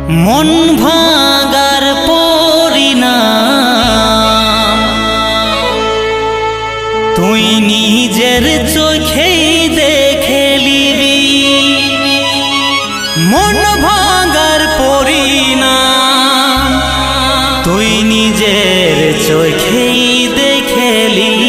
মন ভাঙার পরিণাম তুই নিজের চোখেই দেখে নিবি। মন ভাঙার পরিণাম তুই নিজের চোখেই দেখে নিবি।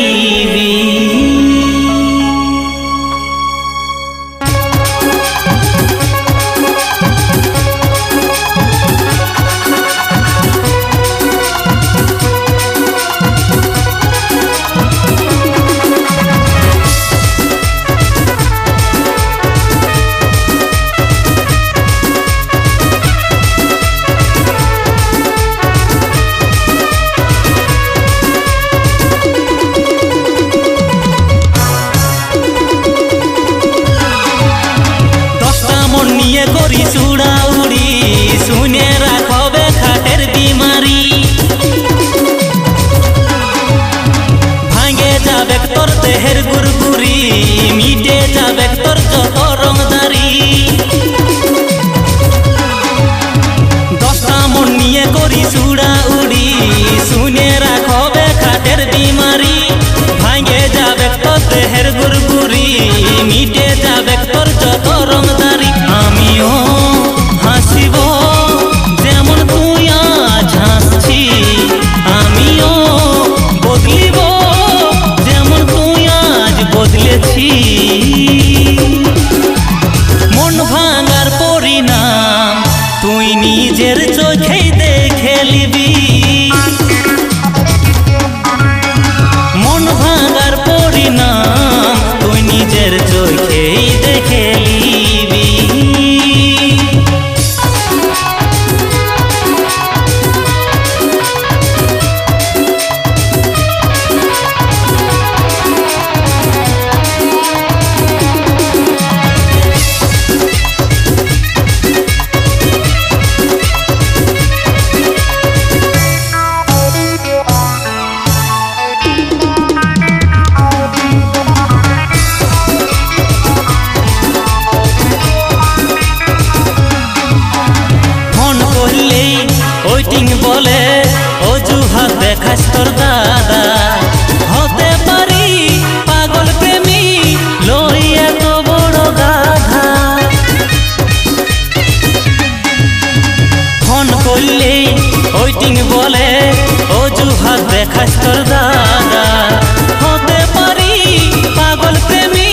করি চুড়াউড়ি শুনে রাখবে খাটের বিমারি, ভাঙে যাবে তোর দেহের গুড়গুড়ি, মিটে যাবে তোর যত রংদারি। 10টা মন নিয়ে করি চুড়াউড়ি শুনে রাখবে খাটের বিমারি, ভাঙে যাবে তোর দেহের গুড়গুড়ি, মিটে যাবে তোর যত রংদারি। আমিও হাসিব যেমন তুই আজ হাসছি, আমিও বদলিব যেমন তুই আজ বদলেছি। মন ভাঙার পরিণাম তুই নিজের চোখেই দেখে নিবি। মন ভাঙার পরিণাম তুই নিজের চোখেই দেখে নিবি। বলে অজুহাত দেখাস তোর দাদা, হতে পারি পাগল প্রেমী লই এত বড় গাধা। ফোন করলে ওইটিং বলে অজুহাত দেখাস তোর দাদা, হতে পারি পাগল প্রেমী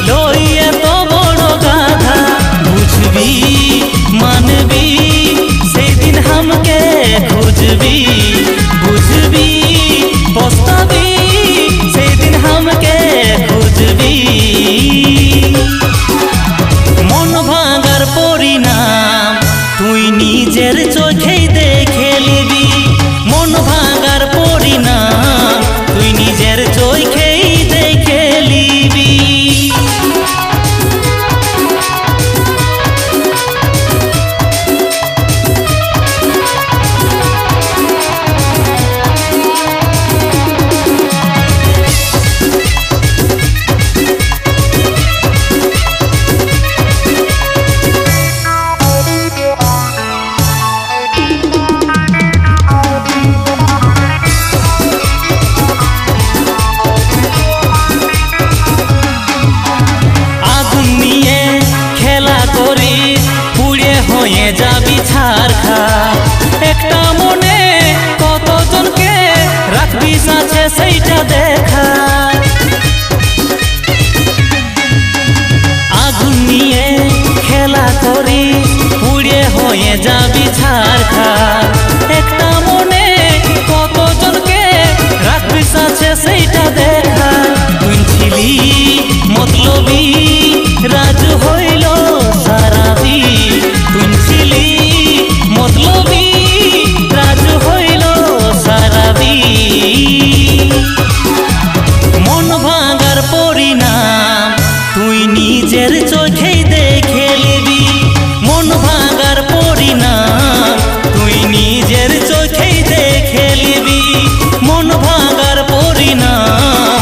লই এত বড় গাধা। বুঝবি মানবি সেদিন হামকে খুঁজবি, বুঝবি পস্তাবি সেদিন হামকে খুঁজবি। মন ভাঙার পরিণাম তুই নিজের চোখেই দেখে নিবি। মন ভাঙার পরিণাম তুই নিজের চোখেই দেখে নিবি। হয়ে যাবি ছারখা, একটা মনে কতজনকে রাখবি আছে সেইটা দেখা। আগুন নিয়ে খেলা করি পুড়ে হয়ে যাবি ছারখা, একটা মনে কতজনকে রাখবি আছে সেইটা দেখা। তুই ছিলি মতলবি রাজু হইল সারাবি, তুই ছিলি মতলবি রাজু হইল সারাবি। মন ভাঙার পরিণাম তুই নিজের চোখেই দেখে নিবি। মন ভাঙার পরিণাম তুই নিজের চোখেই দেখে নিবি। মন ভাঙার পরিণাম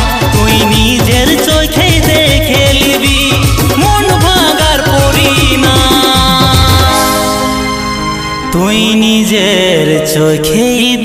তুই নিজের চোখেই